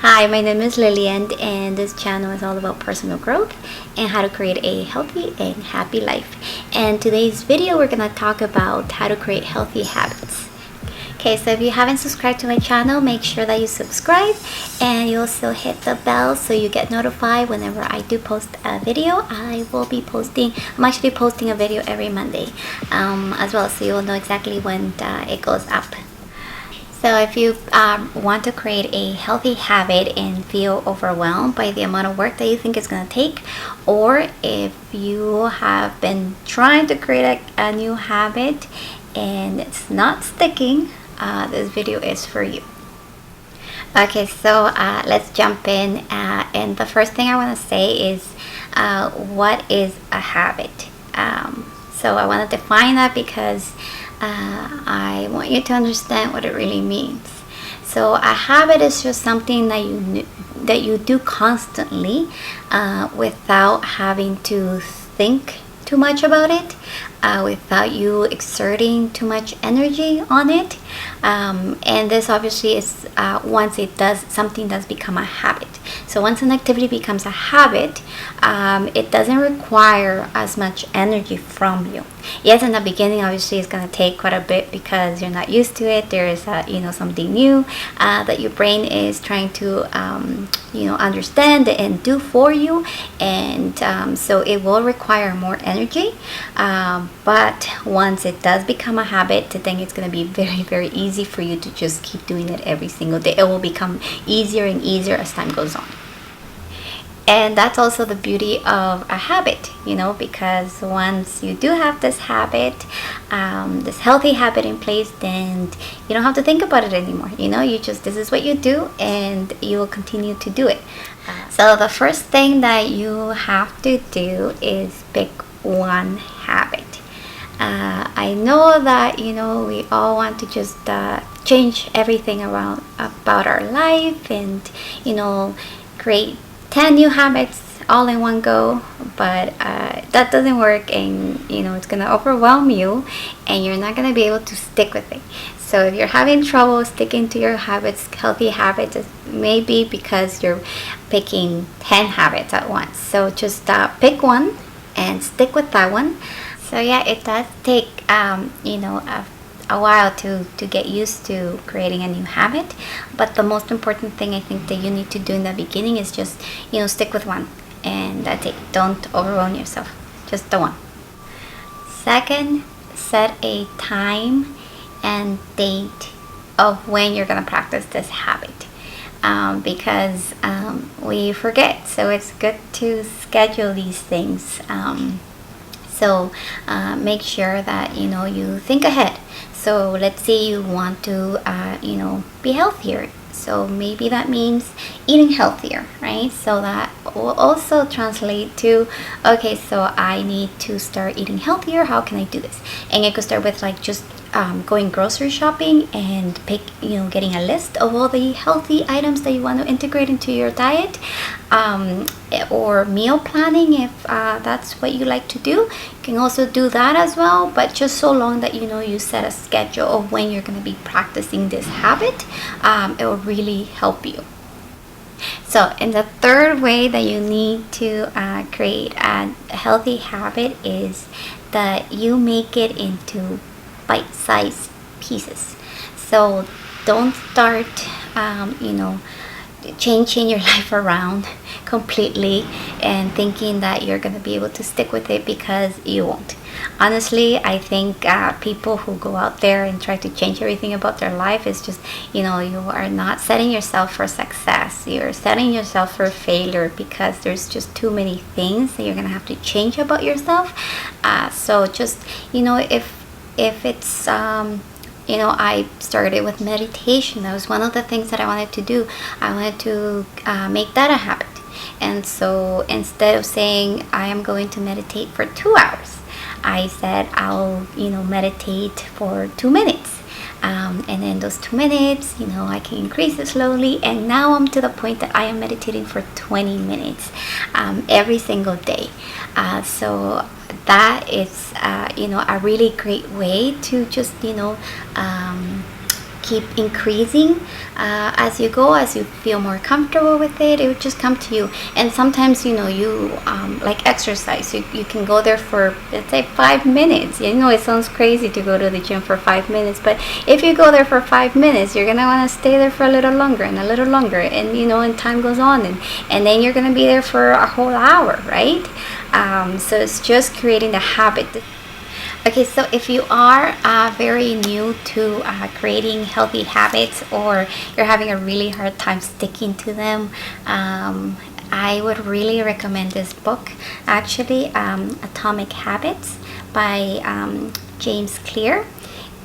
Hi, my name is Lillian, and this channel is all about personal growth and how to create a healthy and happy life. And today's video, we're going to talk about how to create healthy habits. Okay, so if you haven't subscribed to my channel, make sure that you subscribe and you also hit the bell so you get notified whenever I do post a video. I'm actually posting a video every Monday as well, so you will know exactly when it goes up. So if you want to create a healthy habit and feel overwhelmed by the amount of work that you think it's going to take, or if you have been trying to create a new habit and it's not sticking, this video is for you. Okay, so let's jump in. And the first thing I want to say is what is a habit? So I want to define that because I want you to understand what it really means. So a habit is just something that you do constantly without having to think too much about it, without you exerting too much energy on it. And this obviously is once something does become a habit. So once an activity becomes a habit, it doesn't require as much energy from you. Yes, in the beginning, obviously, it's going to take quite a bit because you're not used to it. There is, something new that your brain is trying to, understand and do for you, and so it will require more energy. But once it does become a habit, then it's going to be very, very easy for you to just keep doing it every single day. It will become easier and easier as time goes on. And that's also the beauty of a habit, because once you do have this habit, this healthy habit in place, then you don't have to think about it anymore. This is what you do and you will continue to do it. So the first thing that you have to do is pick one habit. I know that, we all want to just change everything around about our life and, create 10 new habits all in one go, but that doesn't work, and it's gonna overwhelm you and you're not gonna be able to stick with it. So if you're having trouble sticking to your habits, healthy habits, it may be because you're picking 10 habits at once. So just pick one and stick with that one. So yeah, it does take a while to get used to creating a new habit, but the most important thing I think that you need to do in the beginning is just stick with one, and that's it. Don't overwhelm yourself, just the one. Second, set a time and date of when you're going to practice this habit, because we forget, so it's good to schedule these things. So make sure that you think ahead. So let's say you want to be healthier, so maybe that means eating healthier, right? So that will also translate to, okay, so I need to start eating healthier. How can I do this? And you could start with just going grocery shopping and getting a list of all the healthy items that you want to integrate into your diet, or meal planning if that's what you like to do. You can also do that as well, but just so long that you set a schedule of when you're going to be practicing this habit, it will really help you. So, and the third way that you need to create a healthy habit is that you make it into bite-sized pieces. So don't start changing your life around completely and thinking that you're going to be able to stick with it, because you won't. Honestly, I think people who go out there and try to change everything about their life is just, you are not setting yourself for success. You're setting yourself for failure, because there's just too many things that you're going to have to change about yourself. So just, if it's I started with meditation. That was one of the things that I wanted to do. I wanted to make that a habit. And so instead of saying I am going to meditate for 2 hours, I said I'll meditate for 2 minutes. And then those 2 minutes, I can increase it slowly. And now I'm to the point that I am meditating for 20 minutes every single day. So that is, a really great way to just, keep increasing as you go, as you feel more comfortable with it. It would just come to you. And sometimes, you know, you like exercise, you can go there for, let's say, 5 minutes. You know, it sounds crazy to go to the gym for 5 minutes, but if you go there for 5 minutes, you're gonna want to stay there for a little longer and a little longer, and you know, and time goes on, and then you're gonna be there for a whole hour, right? So it's just creating the habit. Okay, so if you are very new to creating healthy habits, or you're having a really hard time sticking to them, I would really recommend this book, actually, Atomic Habits by James Clear.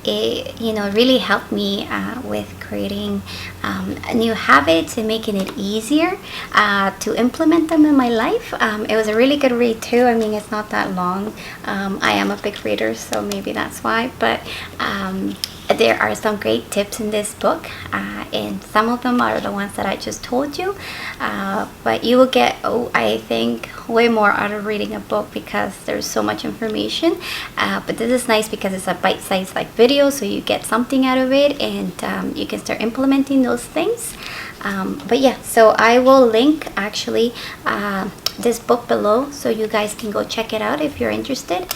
It, you know, really helped me with creating new habits and making it easier to implement them in my life. It was a really good read too. I mean, it's not that long. I am a big reader, so maybe that's why, but there are some great tips in this book, and some of them are the ones that I just told you, but you will get, I think, way more out of reading a book because there's so much information. But this is nice because it's a bite-sized like video, so you get something out of it, and you can start implementing those things. But yeah, so I will link actually this book below, so you guys can go check it out if you're interested.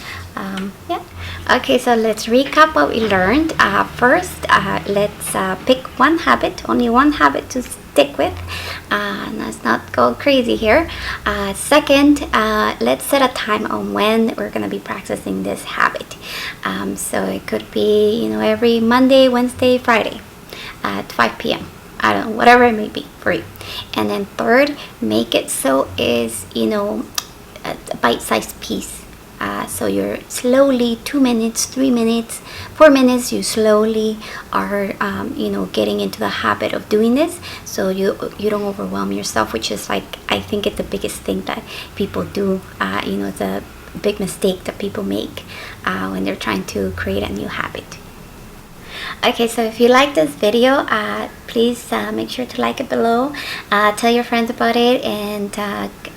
Yeah. Okay, so let's recap what we learned. First, let's pick one habit, only one habit to stick with. Let's not go crazy here. Second, let's set a time on when we're going to be practicing this habit. So it could be, you know, every Monday, Wednesday, Friday at 5 p.m. I don't know, whatever it may be for you. And then third, make it so is, you know, a bite-sized piece. So you're slowly, 2 minutes, 3 minutes, 4 minutes, you slowly are, you know, getting into the habit of doing this, so you don't overwhelm yourself, which is like, I think it's the biggest thing that people do. You know, it's a big mistake that people make when they're trying to create a new habit. Okay, so if you like this video, please make sure to like it below, tell your friends about it, and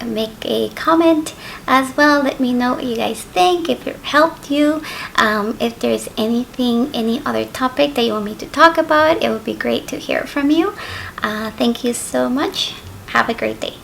make a comment as well. Let me know what you guys think, if it helped you. If there's anything, any other topic that you want me to talk about, it would be great to hear from you. Thank you so much. Have a great day.